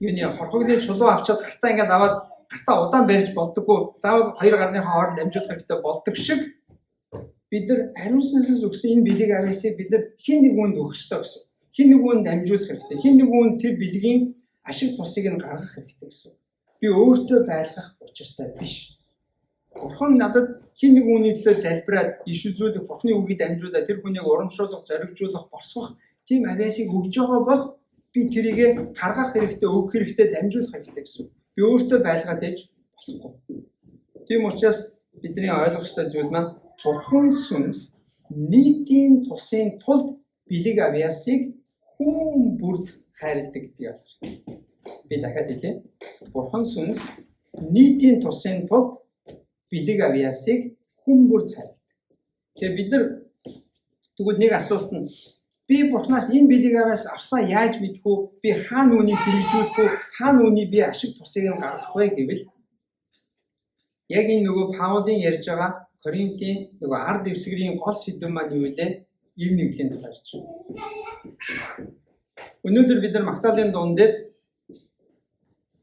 юуны хорхогны чулуу авчаад гартаа ингээд аваад гартаа удаан барьж болдоггүй. Заавал хоёр гарны хооронд дамжуулах хэрэгтэй болдог шиг бид нар ариун сүнсээс өгсөн энэ билег авьяасыг бид нар хин нэг хүнд өгөх ёстой гэсэн. Хин нэг хүнд дамжуулах хэрэгтэй. Хин нэг хүнд тэр билегийн ашиг тусыг нь гаргах хэрэгтэй гэсэн. Би өөртөө байлгах учиртай биш. Бурхан надад хин нэг хүний төлөө залбираад иш үзүүлэх, Бурханы үгийг дамжуулаад тэр хүнийг урамшуулах, зоригжуулах, босгох тийм авьяасыг өгж байгаа бол би тэрийг гаргах хэрэгтэй, өгөх хэрэгтэй, дамжуулах хэрэгтэй гэсэн. Би өөртөө байлгаад ээж болохгүй. Тийм учраас бидний ойлгох ёстой зүйл маань Бурхан сүнс нийтийн тусын тулд билег авьяасыг хүн бүрд хайрладаг гэдэг юм. Би дахиад хэлье. Бурхан сүнс нийтийн тусын тулд билег авьяасыг хүн бүрд хайрладаг. Тэгээ бид нар тэгвэл нэг асуулт нь би Бурханаас энэ билег авьяас авснаа яаж мэдэх вэ? Би хаана үүнийг хэрэгжүүлэх вэ? Хаана үүний би ашиг тусыг нь гаргах вэ гэвэл яг энэ нөгөө Паулийн ярьж байгаа Коринтын нөгөө ард дэвсгэрийн гол сэдв маань юу вэ? Ив нэгдлийн талаар ч. Өнөөдөр бид нар Магдалины дуун дээр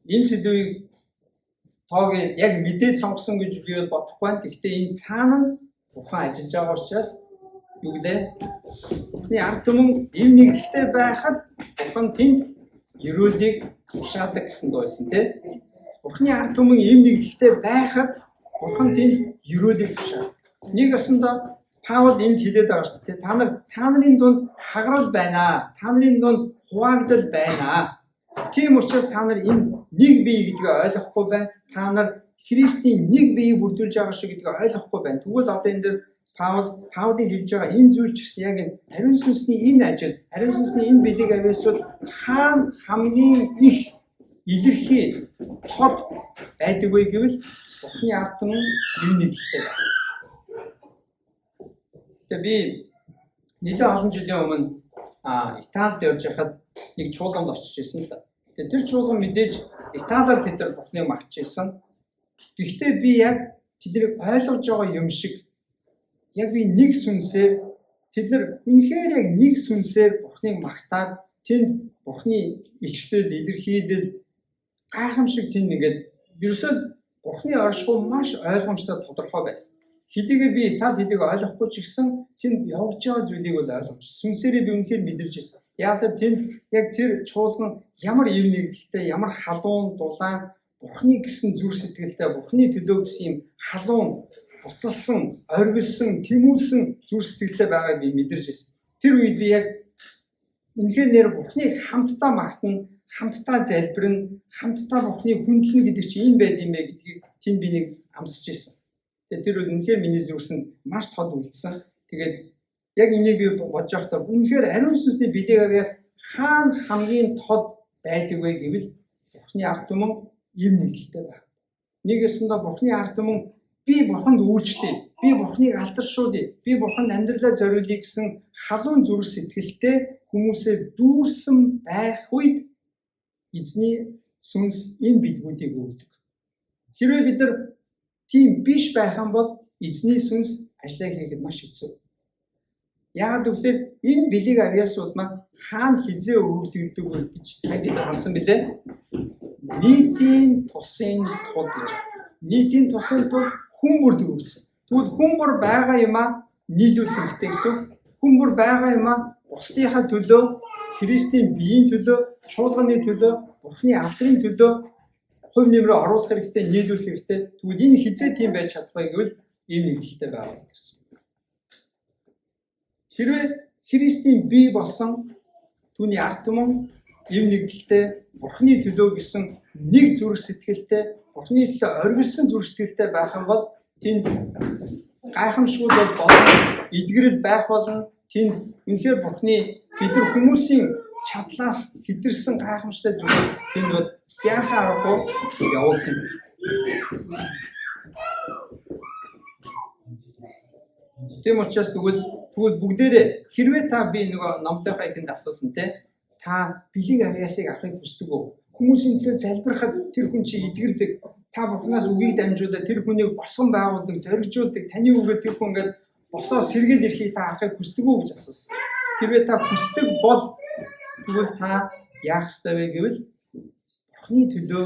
энэ сэдвийг тоогийн яг мэдээд сонгосон гэж би бодох байна. Гэхдээ энэ цаана нь Бурхан ажиллаж байгаа учраас юу гэлээ? Бурханы ард түмэн ив нэгдэлтэй байхад Бурхан тэнд ерөөлийг тушаадаг гэсэн дуусан тийм. Бурханы ард түмэн ив нэгдэлтэй байхад Бурхан тэнд ерөөлийг тушаадаг. Нэг өсөндөө Паул энд хэлээд байгаа шүү дээ. Та нарын дунд хагарал байна. Та нарын дунд хуваагдал байна. Тийм учраас та нар энэ нэг бие гэдгийг ойлгохгүй байна. Та нар Христийн нэг биеийг бүрдүүлж байгаа шүү гэдгийг ойлгохгүй байна. Тэгвэл одоо энэ дээр Паулын хэлж байгаа энэ зүйл ч гэсэн яг энэ ариун сүнсний энэ ажил, ариун сүнсний энэ билег авьяасууд хаана хамгийн их илэрхий тод байдаг вэ гэвэл Бурханы ард түмэн ив нэгдэлтэй байна. Тэгээ би нэлээд олон жилийн өмнө Италид явж байхад нэг чуулганд очиж ирсэн л да. Тэгээ тэр чуулган мэдээж Италиар тэд нар Бурханыг магтаж ирсэн. Гэхдээ би яг тэднийг ойлгож байгаа юм шиг яг би нэг сүнсээр тэд нар үнэхээр яг нэг сүнсээр Бурханыг магтаад тэнд Бурханы илчлэл, илэрхийлэл гайхамшиг тэнд ингээд ерөөсөө Бурханы оршихуй маш ойлгомжтой тодорхой байсан. Хэдийгээр би Итали хэлийг ойлгохгүй ч гэсэн тэнд явж байгаа зүйлийг бол ойлгож, сүнсээрээ би үнэхээр мэдэрч ирсэн. Яг тэнд яг тэр чуулган ямар ив нэгдэлтэй, ямар халуун, дулаан, Бурханы гэсэн зүр сэтгэлтэй, Бурханы төлөө гэсэн юм халуун, буцалсан, оргилсон, тэмүүлсэн зүр сэтгэлтэй байгааг би мэдэрч ирсэн. Тэр үед би яг үнэхээр нэр Бурханыг хамтдаа магтана, хамтдаа залбирна, хамтдаа Бурхны хүндлэн гэдэг чинь энэ байд юм бэ гэдгийг тэнд би нэг амсаж ирсэн. Тэгээд тэр үнэхээр миний зүрхэнд маш тод үлдсэн. Тэгээд яг энийг би бодож байхдаа үнэхээр ариун сүнсний бэлэг авьяас хаана хамгийн тод байдаг вэ гэвэл Бурхны ард түмэн им нэгдэлтэй байна. Нэг ёсондоо Бурхны ард түмэн би Бурханд үйлчлэе, би Бурхныг алдаршуулъя, би Бурханд амьдралаа зориулъя гэсэн халуун зүрх сэтгэлтэй хүмүүсээ дүүрсэн байх үед эзний сүнс энэ бэлгүүдийг өгдөг. Хэрвээ бид нар тийм биш байх юм бол эзний сүнс ажиллаа хийхэд маш хэцүү. Яагаад гэвэл энэ бэлэг авьяасууд маань хаана хизээ өгөгддөг вэ гэж сайн бид харсан билээ. Нийтийн тусын тул гэж. Нийтийн тусын тул хүмүүрд өгсөн. Тэгвэл хүмүүр байгаа юмаа нийлүүлэх хэрэгтэй гэсэн. Хүмүүр байгаа юмаа бусдынхаа төлөө, Христийн биеийн төлөө, чуулганы төлөө, Бурхны алдрын төлөө хувь нэмрээ оруулах хэрэгтэй, нийлүүлэх хэрэгтэй. Тэгвэл энэ хизээ тийм байж чадах вэ гэвэл ийм нэгдэлтэй байгаа гэсэн. Хэрвээ Христийн бие болсон түүний ард түмэн ийм нэгдэлтэй Бурхны төлөө гэсэн нэг зүрх сэтгэлтэй, Бурхны төлөө оргилсон зүрх сэтгэлтэй байх юм бол тэнд гайхамшгүй бол эдгэрэл байх болно. Тэнд үнэхээр Бурхны бид нар хүмүүсийн чадлаас хэтэрсэн гайхамшигтай зүйл тэнд бод яхаа аргагүй явуулдаг. Тийм учраас тэгвэл бүгдээрээ хэрвээ та би нөгөө номтойхоо ихэнд асуусан те та бэлэг авьяасыг авахыг хүсдэг үү? Хүмүүсийн төлөө залбирахад тэр хүн чи эдгэрдэг. Та Бурханаас үгийг дамжуулаад тэр хүнийг босгон байгуулдаг, зоригжуулдаг. Таны үгээр тэр хүн ингээд босоо сэргээд ирэхийг та харахыг хүсдэг үү гэж асуусан. Хэрвээ та хүсдэг бол тэгвэл та яах ёстой вэ гэвэл Бурхны төлөө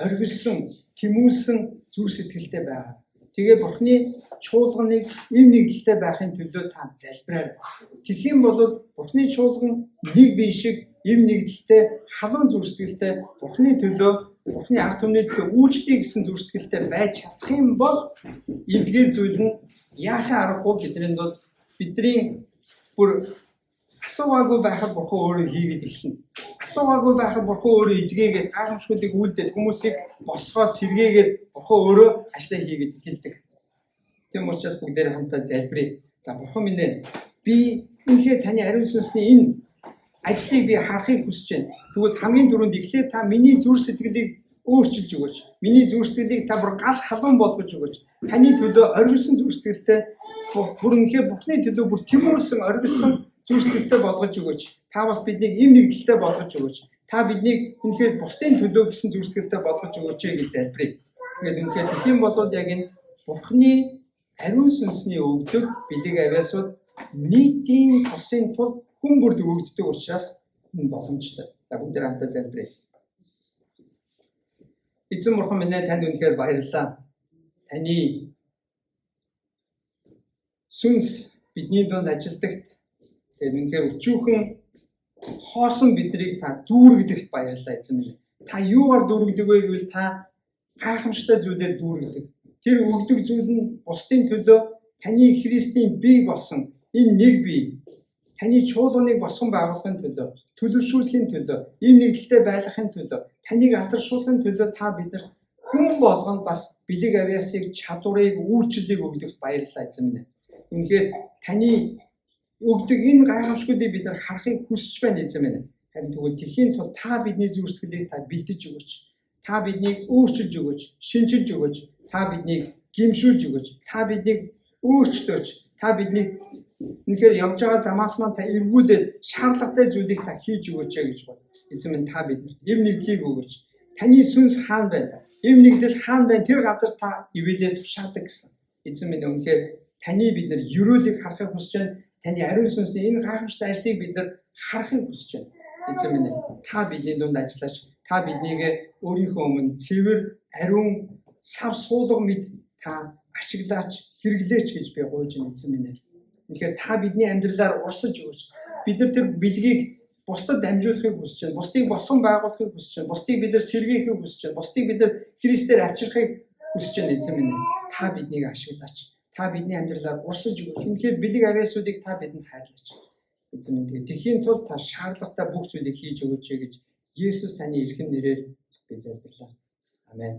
оргилсон, тэмүүлсэн зүрх сэтгэлтэй байгаа. Тэгээ Бурхны чуулганыг эм нэгдэлтэй байхын төлөө та залбираа. Тэгэх юм бол Бурхны чуулган нэг бие шиг эм нэгдэлтэй, халуун зүрх сэтгэлтэй Бурхны төлөө, Бурхны ард түмний төлөө үйлчлэе гэсэн зүрх сэтгэлтэй байж чадах юм бол эдгээр зүйл нь яахаа аргагүй бидний бүр асуугаагүй байхад Бурхан өөрөө хийгээд эхэлнэ. Асуугаагүй байхад Бурхан өөрөө эдгээгээд гайхамшгуудыг үйлдээд хүмүүсийг босгоод сэргээгээд Бурхан өөрөө ажлаа хийгээд эхэлдэг. Тийм учраас бүгдээр хамтдаа залбирая. За Бурхан минь ээ би үнэхээр таны ариун сүнсний энэ ажлыг би харахыг хүсэж байна. Тэгвэл хамгийн түрүүнд эхлээд та миний зүрх сэтгэлийг өөрчилж өгөөч. Миний зүрх сэтгэлийг та бүр гал халуун болгож өгөөч. Таны төлөө оргилсон зүрх сэтгэлтэй бүр үнэхээр Бурхны төлөө бүр тэмүүлсэн оргилсон зүрх сэтгэлтэй болгож өгөөч. Та бас биднийг эм нэгдэлтэй болгож өгөөч. Та биднийг үнэхээр бусдын төлөө гэсэн зүрх сэтгэлтэй болгож өгөөч гэж залбирая. Тэгээд үнэхээр тэгэх юм бол яг энэ Бурхны ариун сүнсний өгдөг бэлэг авьяасууд нийтийн тусын тул хүн бүрд өгөгддөг учраас энэ боломжтой. За бүгдээр хамтдаа залбирая. Эзэн Бурхан минь танд үнэхээр баярлалаа. Таны сүнс бидний дунд ажилдагт тэгээд үнэхээр өчүүхэн хоосон биднийг та дүүргдэгт баярлалаа эзэн минь. Та юугаар дүүргдэг вэ гэвэл та гайхамшигтай зүйлээр дүүргдэг. Тэр өгдөг зүйл нь бусдын төлөө таны Христийн бие болсон энэ нэг бие таны чуулганыг босгон байгуулахын төлөө, төлөвшүүлэхийн төлөө, ийм нэгдэлтэй байлгахын төлөө, таныг алдаршуулахын төлөө та бидэнд хүн болгонд бас бэлэг авьяасыг, чадварыг, үйлчлэлийг өгдөгт баярлалаа эзэн минь. Үнэхээр таны өгдөг энэ гайхамшгуудыг бид нар харахыг хүсэж байна эзэн минь. Харин тэгвэл тэхийн тул та бидний зүрх сэтгэлийг та бэлдэж өгөөч. Та биднийг өөрчилж өгөөч, шинжилж өгөөч. Та биднийг гимшүүлж өгөөч. Та биднийг өөрчлөөч. Та биднийг үнэхээр явж байгаа замаас маань та эргүүлээд шаардлагатай зүйлийг та хийж өгөөч гэж бод. Эзэн минь та бидэнд эм нэгдлийг өгөөч. Таны сүнс хаана байна? Эм нэгдэл хаана байна? Тэр газар та ивэлээ тушаадаг гэсэн. Эзэн минь үнэхээр таны бид нар ерөөлийг харахыг хүсэж байна. Таны ариун сүнсний энэ гайхамшигтай ажлыг бид нар харахыг хүсэж байна. Эзэн минь та бидний дунд ажиллаач. Та биднийг өөрийнхөө өмнө цэвэр, ариун, сав суулга мэд та ашиглаач, хэрэглээч гэж би гуйж байна эзэн минь. Тэгэхээр та бидний амьдралаар урсаж өгөөч. Бид нар тэр бэлгийг бусдад дамжуулахыг хүсэж байна. Бусдыг босгон байгуулахыг хүсэж байна. Бусдыг бид нар сэргээхийг хүсэж байна. Бусдыг бид нар Христээр авчрахыг хүсэж байна эзэн минь. Та биднийг ашиглаач. Та бидний амьдралаар урсаж өгөөч. Үнэхээр бэлэг авьяасуудыг та бидэнд хайрлаач. Эзэн минь тэхийн тулд та шаардлагатай бүх зүйлийг хийж өгөөч гэж Есүс таны эрхэм нэрээр би залбирлаа. Амен.